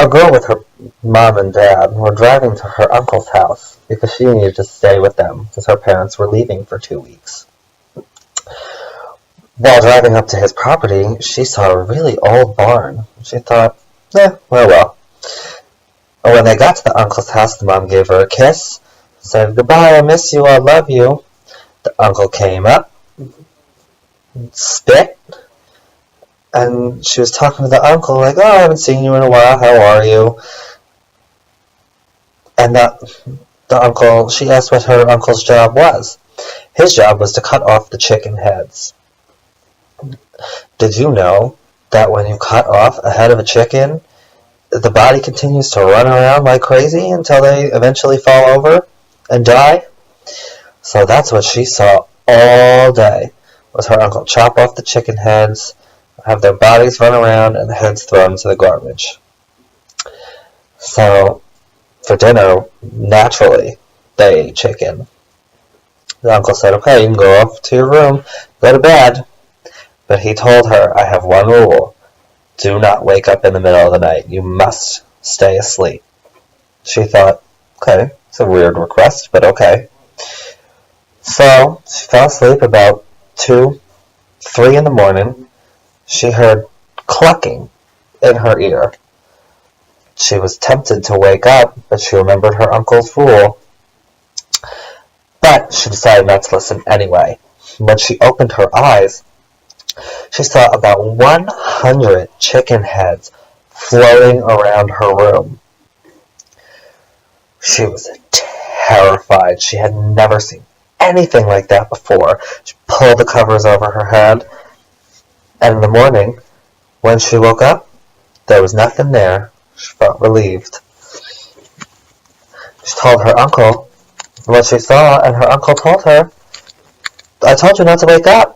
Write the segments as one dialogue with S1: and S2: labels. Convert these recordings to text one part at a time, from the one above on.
S1: little girl with her mom and dad were driving to her uncle's house because she needed to stay with them because her parents were leaving for 2 weeks. While driving up to his property, she saw a really old barn. She thought, well. When they got to the uncle's house, the mom gave her a kiss, said, "Goodbye, I miss you, I love you." The uncle came up, spit, and she was talking to the uncle like, "Oh, I haven't seen you in a while, how are you?" And she asked what her uncle's job was. His job was to cut off the chicken heads. Did you know that when you cut off a head of a chicken, the body continues to run around like crazy until they eventually fall over and die? So that's what she saw all day, was her uncle chop off the chicken heads, have their bodies run around, and the heads thrown into the garbage. So for dinner, naturally, they ate chicken. The uncle said, "Okay, you can go off to your room, go to bed." But he told her, "I have one rule. Do not wake up in the middle of the night. You must stay asleep." She thought, okay, it's a weird request, but okay. So she fell asleep about 2, 3 in the morning. She heard clucking in her ear. She was tempted to wake up, but she remembered her uncle's rule. But she decided not to listen anyway. When she opened her eyes, she saw about 100 chicken heads floating around her room. She was terrified. She had never seen anything like that before. She pulled the covers over her head, and in the morning, when she woke up, there was nothing there. She felt relieved. She told her uncle what she saw, and her uncle told her, "I told you not to wake up."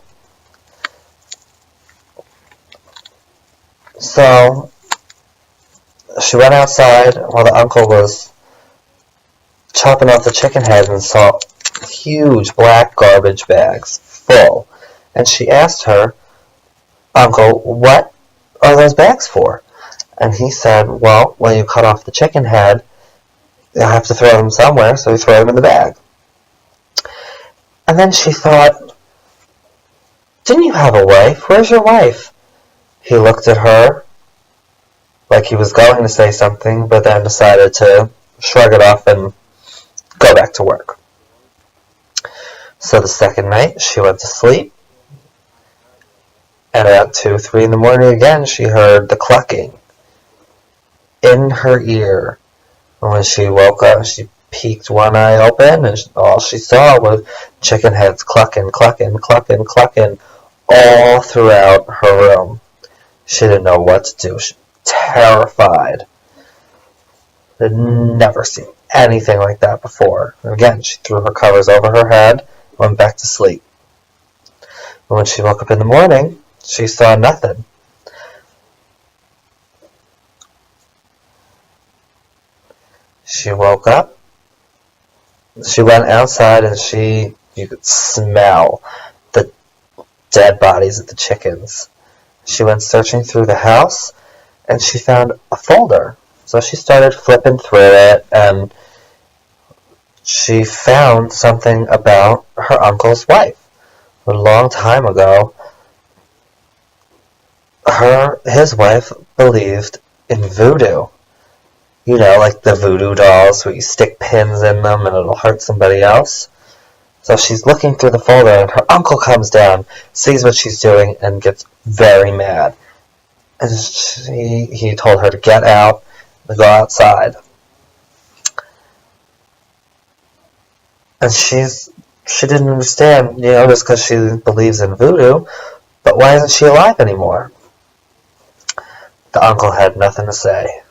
S1: So she went outside while the uncle was chopping off the chicken heads and saw huge black garbage bags full. And she asked her uncle, "What are those bags for?" And he said, "Well, when you cut off the chicken head, you have to throw them somewhere, so you throw them in the bag." And then she thought, "Didn't you have a wife? Where's your wife?" He looked at her like he was going to say something, but then decided to shrug it off and go back to work. So the second night, she went to sleep, and at 2, 3 in the morning again, she heard the clucking in her ear. And when she woke up, she peeked one eye open, and all she saw was chicken heads clucking, clucking, clucking, clucking all throughout her room. She didn't know what to do. She was terrified. Had never seen anything like that before. And again, she threw her covers over her head, went back to sleep. And when she woke up in the morning, she saw nothing. She woke up, she went outside, and you could smell the dead bodies of the chickens. She went searching through the house, and she found a folder. So she started flipping through it, and she found something about her uncle's wife. A long time ago, his wife believed in voodoo. You know, like the voodoo dolls where you stick pins in them and it'll hurt somebody else. So she's looking through the folder, and her uncle comes down, sees what she's doing, and gets very mad. And he told her to get out and go outside. And she didn't understand, just because she believes in voodoo, but why isn't she alive anymore? The uncle had nothing to say.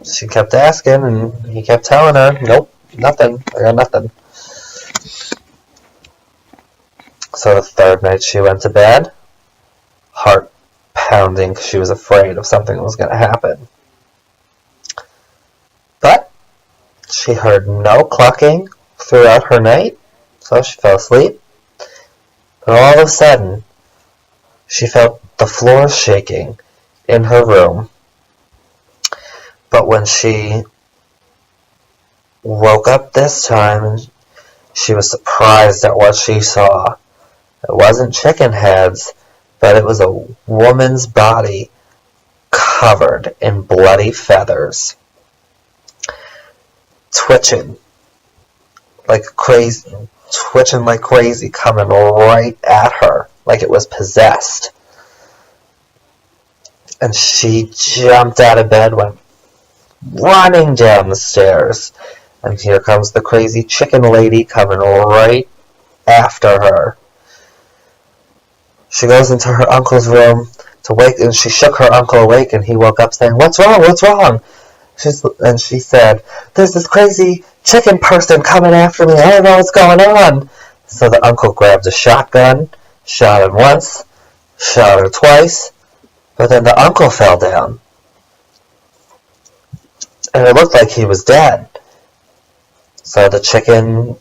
S1: She kept asking, and he kept telling her, "Nope, nothing, I got nothing." So the third night she went to bed, heart pounding because she was afraid of something was going to happen. But she heard no clucking throughout her night, so she fell asleep. But all of a sudden, she felt the floor shaking, in her room. But when she woke up this time, she was surprised at what she saw. It wasn't chicken heads, but it was a woman's body covered in bloody feathers, twitching like crazy, coming right at her, like it was possessed. And she jumped out of bed, went running down the stairs, and here comes the crazy chicken lady coming right after her. She goes into her uncle's room to wake, and she shook her uncle awake, and he woke up saying, "What's wrong? What's wrong?" And she said, "There's this crazy chicken person coming after me. I don't know what's going on." So the uncle grabbed a shotgun, shot him once, shot her twice, but then the uncle fell down. And it looked like he was dead. So the chicken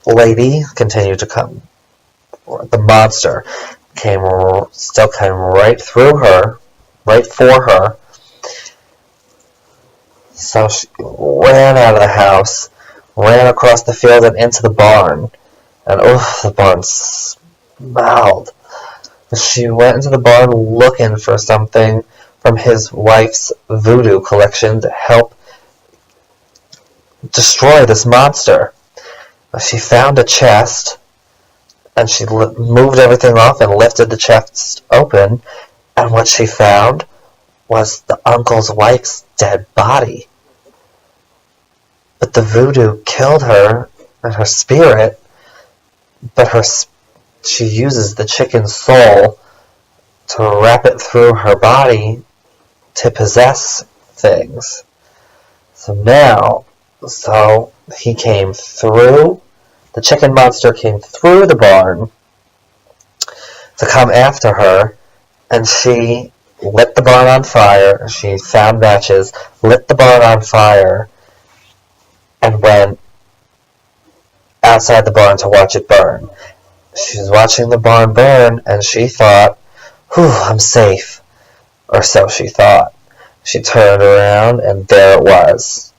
S1: lady continued to come. The monster still came right through her, right for her. So she ran out of the house, ran across the field and into the barn. And the barn smelled. She went into the barn looking for something from his wife's voodoo collection to help destroy this monster. She found a chest, and she moved everything off and lifted the chest open, and what she found was the uncle's wife's dead body. But the voodoo killed her and her spirit, but she uses the chicken's soul to wrap it through her body to possess things. So he came through, the chicken monster came through the barn to come after her, and she lit the barn on fire. She found matches, lit the barn on fire, and went outside the barn to watch it burn. She was watching the barn burn, and she thought, "Whew, I'm safe." Or so she thought. She turned around, and there it was.